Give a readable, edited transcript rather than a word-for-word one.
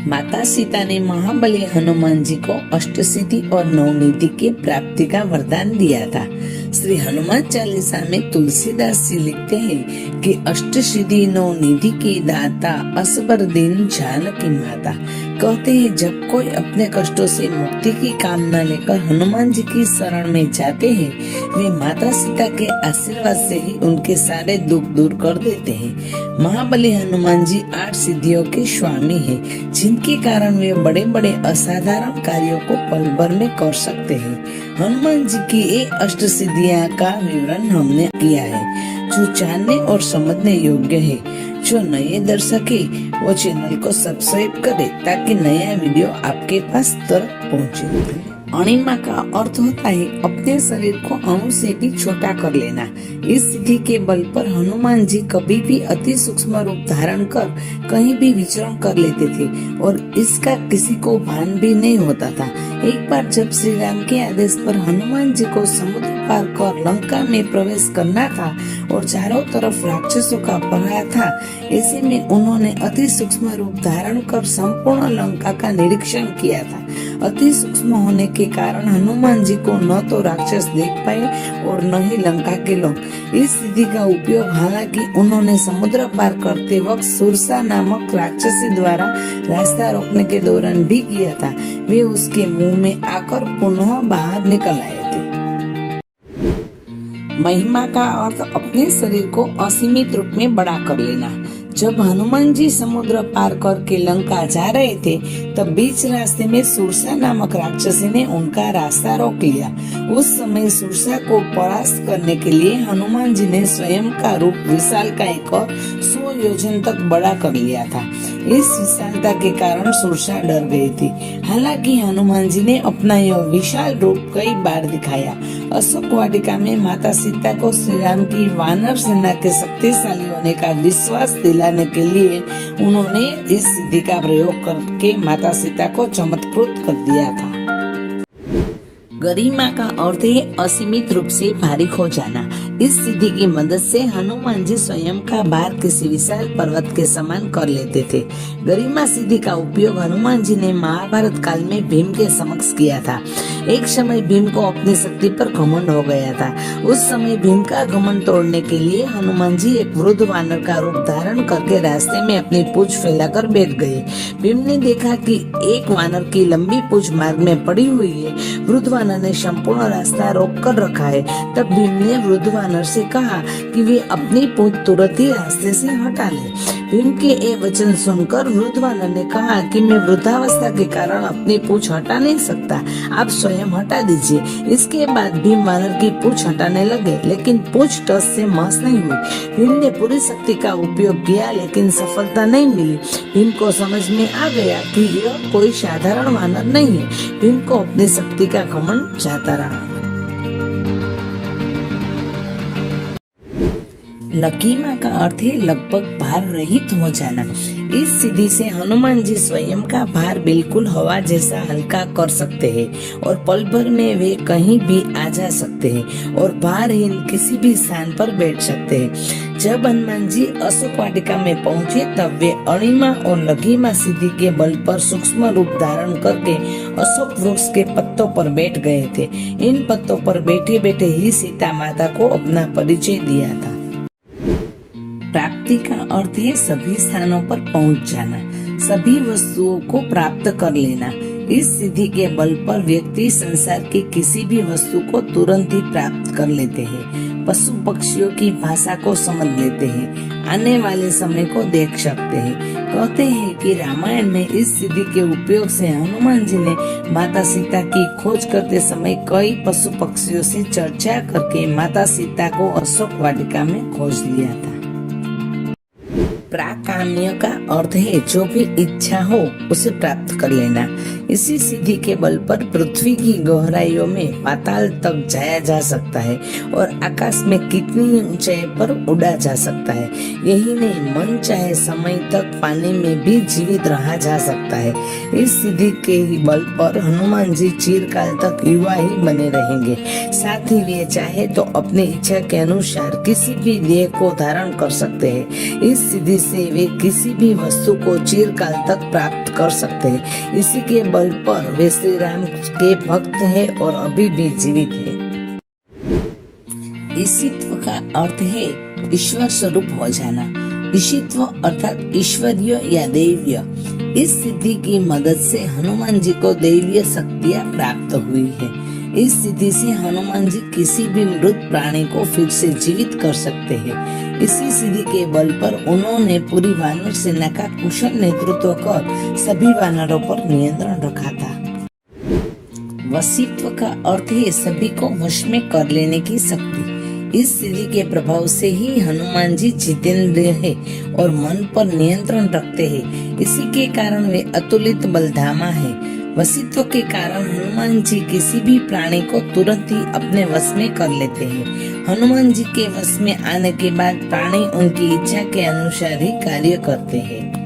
माता सीता ने महाबली हनुमान जी को अष्ट सिद्धि और नवनिधि की प्राप्ति का वरदान दिया था। श्री हनुमान चालीसा में तुलसीदास जी लिखते हैं कि अष्ट सिद्धि नवनिधि की दाता असबर दीन जानकी माता। कहते हैं जब कोई अपने कष्टों से मुक्ति की कामना लेकर हनुमान जी की शरण में जाते हैं, वे माता सीता के आशीर्वाद से ही उनके सारे दुख दूर कर देते हैं। महाबली हनुमान जी 8 सिद्धियों के स्वामी हैं, जिनके कारण वे बड़े बड़े असाधारण कार्यों को पल भर में कर सकते हैं। हनुमान जी की ये अष्ट सिद्धियां का विवरण हमने किया है, जो जानने और समझने योग्य है। जो नए दर्शक है वो चैनल को सब्सक्राइब करे ताकि नया वीडियो आपके पास तुरंत पहुंचे। अणिमा का अर्थ होता है अपने शरीर को अणु से भी छोटा कर लेना। इस सिद्धि के बल पर हनुमान जी कभी भी अति सूक्ष्म रूप धारण कर कहीं भी विचरण कर लेते थे और इसका किसी को भान भी नहीं होता था। एक बार जब श्री राम के आदेश पर हनुमान जी को समुद्र पार कर लंका में प्रवेश करना था और चारों तरफ राक्षसों का पहरा था, ऐसे में उन्होंने अति सूक्ष्म रूप धारण कर संपूर्ण लंका का निरीक्षण किया था। अति सूक्ष्म होने के कारण हनुमान जी को न तो राक्षस देख पाए और न ही लंका के लोग। इस सिद्धि का उपयोग हालांकि उन्होंने समुद्र पार करते वक्त सुरसा नामक राक्षसी द्वारा रास्ता रोकने के दौरान भी किया था। वे उसके मुंह में आकर पुनः बाहर निकल आए थे। महिमा का अर्थ अपने शरीर को असीमित रूप में बड़ा कर लेना। जब हनुमान जी समुद्र पार करके लंका जा रहे थे, तब बीच रास्ते में सुरसा नामक राक्षसी ने उनका रास्ता रोक लिया। उस समय सुरसा को परास्त करने के लिए हनुमान जी ने स्वयं का रूप विशालकाय को 100 योजन तक बड़ा कर लिया था। इस विशालता के कारण सुरसा डर गई थी। हालांकि हनुमान जी ने अपना यह विशाल रूप कई बार दिखाया। अशोक वाटिका में माता सीता को श्री राम की वानर सेना के शक्तिशाली होने का विश्वास दिलाने के लिए उन्होंने इस सिद्धि का प्रयोग करके माता सीता को चमत्कृत कर दिया था। गरिमा का अर्थ है असीमित रूप से भारी हो जाना। इस सिद्धि की मदद से हनुमान जी स्वयं का भार किसी विशाल पर्वत के समान कर लेते थे। गरिमा सिद्धि का उपयोग हनुमान जी ने महाभारत काल में भीम के समक्ष किया था। एक समय भीम को अपनी शक्ति पर घमंड हो गया था। उस समय भीम का घमंड तोड़ने के लिए हनुमान जी एक वृद्ध वानर का रूप धारण करके रास्ते में अपनी पूंछ फैलाकर बैठ गए। भीम ने देखा कि एक वानर की लंबी पूंछ मार्ग में पड़ी हुई है। वृद्ध वानर ने संपूर्ण रास्ता रोक कर रखा है। तब भीम ने वृद्ध वानर से कहा कि वे अपनी पूंछ तुरंत ही रास्ते से हटा ले। भीम के ये वचन सुनकर वृद्ध वानर ने कहा कि मैं वृद्धावस्था के कारण अपनी पूंछ हटा नहीं सकता, आप स्वयं हटा दीजिए। इसके बाद भीम वानर की पूंछ हटाने लगे, लेकिन पूंछ टस से मस नहीं हुई। भीम ने पूरी शक्ति का उपयोग किया, लेकिन सफलता नहीं मिली। भीम को समझ में आ गया कि यह कोई साधारण वानर नहीं है। भीम को अपनी शक्ति का घमंड जाता रहा। लकीमा का अर्थ है लगभग भार रहित हो जाना। इस सिद्धि से हनुमान जी स्वयं का भार बिल्कुल हवा जैसा हल्का कर सकते हैं और पल भर में वे कहीं भी आ जा सकते हैं और भारहीन किसी भी स्थान पर बैठ सकते हैं। जब हनुमान जी अशोक वाटिका में पहुंचे, तब वे अणिमा और लकीमा सिद्धि के बल पर सूक्ष्म रूप धारण करके अशोक वृक्ष के पत्तों पर बैठ गए थे। इन पत्तों पर बैठे बैठे ही सीता माता को अपना परिचय दिया था। प्राप्ति का अर्थ है सभी स्थानों पर पहुंच जाना, सभी वस्तुओं को प्राप्त कर लेना। इस सिद्धि के बल पर व्यक्ति संसार की किसी भी वस्तु को तुरंत ही प्राप्त कर लेते हैं। पशु पक्षियों की भाषा को समझ लेते हैं, आने वाले समय को देख सकते हैं। कहते हैं कि रामायण में इस सिद्धि के उपयोग से हनुमान जी ने माता सीता की खोज करते समय कई पशु पक्षियों से चर्चा करके माता सीता को अशोक वाटिका में खोज लिया था। प्राकाम्य का अर्थ है जो भी इच्छा हो उसे प्राप्त कर लेना। इसी सिद्धि के बल पर पृथ्वी की गहराइयों में पाताल तक जाया जा सकता है और आकाश में कितनी ऊंचाई पर उड़ा जा सकता है। यही नहीं, मन चाहे समय तक पानी में भी जीवित रहा जा सकता है। इस सिद्धि के ही बल पर हनुमान जी चिरकाल तक युवा ही बने रहेंगे। साथ ही वे चाहे तो अपनी इच्छा के अनुसार किसी भी देह को धारण कर सकते हैं। इस सिद्धि से वे किसी भी वस्तु को चिरकाल तक प्राप्त कर सकते हैं। इसी के बल पर वे श्री राम के भक्त हैं और अभी भी जीवित है। ईशित्व का अर्थ है ईश्वर स्वरूप हो जाना। ईशित्व अर्थात ईश्वरीय या दैवीय। इस सिद्धि की मदद से हनुमान जी को दैवीय शक्तियाँ प्राप्त हुई है। इस सिद्धि से हनुमान जी किसी भी मृत प्राणी को फिर से जीवित कर सकते हैं। इसी सिद्धि के बल पर उन्होंने पूरी वानर सेना का कुशल नेतृत्व कर सभी वानरों पर नियंत्रण रखा था। वशीत्व का अर्थ है सभी को वश में कर लेने की शक्ति। इस सिद्धि के प्रभाव से ही हनुमान जी जितेंद्रिय है और मन पर नियंत्रण रखते हैं। इसी के कारण वे अतुलित बलधामा है। वशीत्व के कारण हनुमान जी किसी भी प्राणी को तुरंत ही अपने वश में कर लेते हैं। हनुमान जी के वश में आने के बाद प्राणी उनकी इच्छा के अनुसार ही कार्य करते हैं।